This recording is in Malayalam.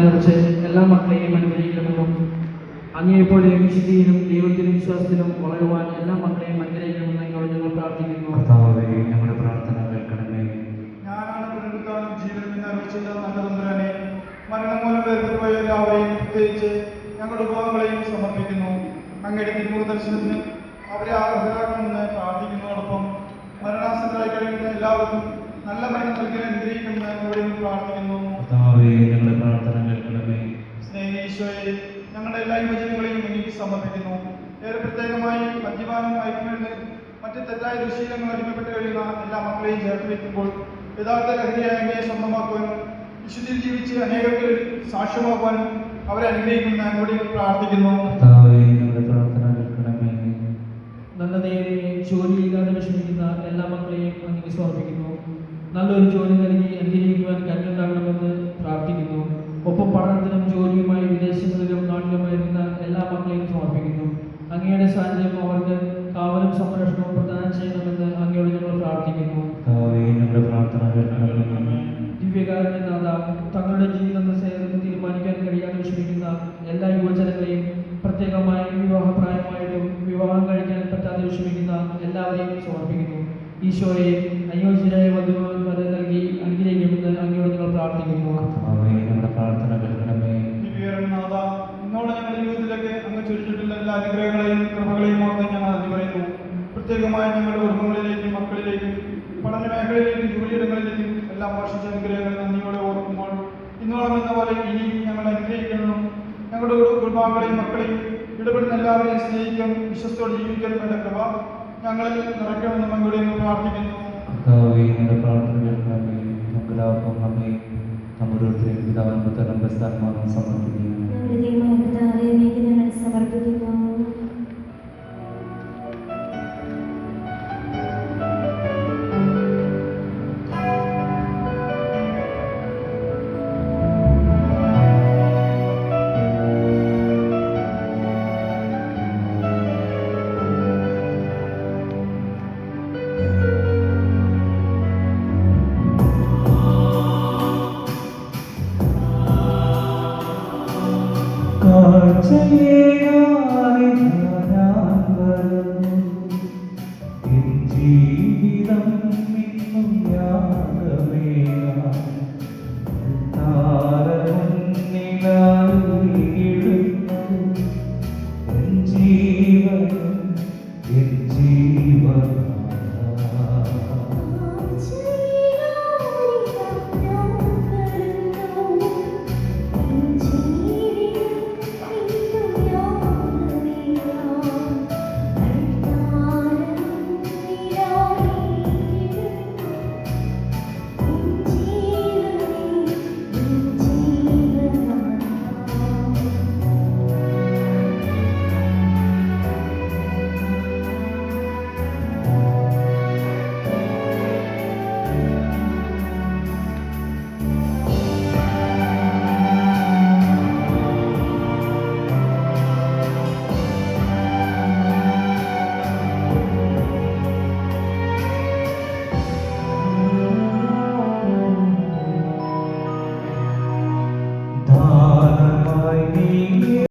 കുറിച്ച് എല്ലാ മക്കളെയും അനുഗ്രഹിക്കണമെന്നും അങ്ങേപ്പോലെ വിശുദ്ധിയിലും ദൈവത്തിലും വിശ്വാസത്തിലും വളരുവാൻ എല്ലാ മക്കളെയും അനുഗ്രഹിക്കണമെന്ന് അങ്ങോട്ട് ഞങ്ങൾ പ്രാർത്ഥിക്കുന്നു. ഞങ്ങളുടെ പ്രാർത്ഥന കേൾക്കണമേ. ഞാനാണ് പുനരുത്ഥാനം ജീവനും എന്ന് അറിയിച്ചില്ല നല്ല തമ്പുരാനെ, മരണം മൂലം വേർപെട്ടുപോയ എല്ലാവരെയും പ്രത്യേകിച്ച് ഞങ്ങളുടെ ഉപഭോഗങ്ങളെയും സമർപ്പിക്കുന്നു. അങ്ങയുടെ തിരുമുഖ ദർശനത്തിന് അവരെ അർഹരാക്കണമെന്ന് പ്രാർത്ഥിക്കുന്നതോടൊപ്പം മരണാസന്നരായി കഴിയുന്ന എല്ലാവർക്കും നല്ല മരണം നൽകി അനുഗ്രഹിക്കണമെന്ന് അങ്ങോട്ട് പ്രാർത്ഥിക്കുന്നു. ഞങ്ങളുടെ പ്രാർത്ഥന കേൾക്കണമേ. സ്നേഹീശോയെ, ഞങ്ങളുടെ എല്ലാ യുവജനങ്ങളെയും എനിക്ക് സമർപ്പിക്കുന്നു. ഏറെ പ്രത്യേകമായി മദ്യപാനം, മയക്കുമരുന്ന്, മറ്റ് തെറ്റായ ദുശീലങ്ങൾ അടിമപ്പെട്ട് കഴിയുന്ന എല്ലാ മക്കളെയും ചേർത്ത് വയ്ക്കുമ്പോൾ യഥാർത്ഥ ലഹരിയായ അങ്ങയെ സ്വന്തമാക്കുവാനും വിശുദ്ധിയിൽ ജീവിച്ച് അനേകർക്ക് സാക്ഷ്യമാക്കുവാനും അവരെ അനുഗ്രഹിക്കുന്ന അങ്ങോട്ട് പ്രാർത്ഥിക്കുന്നു. നല്ല ദൈവമേ, ജോലിയില്ലാതെ വിഷമിക്കുന്ന എല്ലാ മക്കളെയും അങ്ങ് സമർപ്പിക്കുന്നു. നല്ലൊരു ജോലി നൽകി അനുഗ്രഹിക്കുവാൻ കരുണയുണ്ടാകണമെന്ന് പ്രാർത്ഥിക്കുന്നു. ഒപ്പം പഠനത്തിനും ജോലിയുമായി വിദേശങ്ങളിലും നാട്ടിലുമായിരുന്ന എല്ലാ മക്കളെയും സമർപ്പിക്കുന്നു. അങ്ങയുടെ സാന്നിധ്യം അവർക്ക് കാവലും സംരക്ഷണവും പ്രദാനം ചെയ്യണമെന്ന് അങ്ങയോട് ഞങ്ങൾ പ്രാർത്ഥിക്കുന്നു. ദിവ്യകാരുണ്യനാഥ, തങ്ങളുടെ ജീവിതം തീരുമാനിക്കാൻ കഴിയാതെ വിഷമിക്കുന്ന എല്ലാ യുവജനങ്ങളെയും, പ്രത്യേകമായി വിവാഹപ്രായമായിട്ടും വിവാഹം കഴിക്കാൻ പറ്റാതെ വിഷമിക്കുന്ന എല്ലാവരെയും സമർപ്പിക്കുന്നു. ഈശോയെ, അയോഗ്യരായ വധുവരെ നൽകി അനുഗ്രഹിക്കുമെന്ന് അങ്ങയോട് ഞങ്ങൾ പ്രാർത്ഥിക്കുന്നു. ഇന്നോട് ഞങ്ങളുടെ ജീവിതത്തിലേക്ക് അങ്ങ് ചുരുച്ചിട്ടുള്ള എല്ലാ അനുഗ്രഹങ്ങളെയും കൃപകളെയും ഓർത്ത് ഞങ്ങൾ നന്ദി പറയുന്നു. പ്രത്യേകമായി ഞങ്ങളുടെ കുടുംബങ്ങളിലേക്കും മക്കളിലേക്കും പഠന മേഖലയിലേക്കും ജോലിയിടങ്ങളിലേക്കും എല്ലാം വർഷിച്ച അനുഗ്രഹങ്ങൾ നന്ദിയോടെ ഓർക്കുമ്പോൾ ഇന്നോളം എന്ന പോലെ ഇനിയും ഞങ്ങൾ അനുഗ്രഹിക്കണം. ഞങ്ങളുടെ കുടുംബാംഗങ്ങളെയും മക്കളെയും ഇടപെടുന്ന എല്ലാവരെയും സ്നേഹിക്കാൻ, വിശ്വസ്തയോടെ ജീവിക്കാൻ വേണ്ട കൃപ ഞങ്ങളിൽ നിറയ്ക്കണമെന്ന് അങ്ങോട്ട് ഞങ്ങൾ പ്രാർത്ഥിക്കുന്നു. സമർപ്പിക്കുന്നു. കാഴ്ചയേകാതെ ഞാൻ വരുന്നു.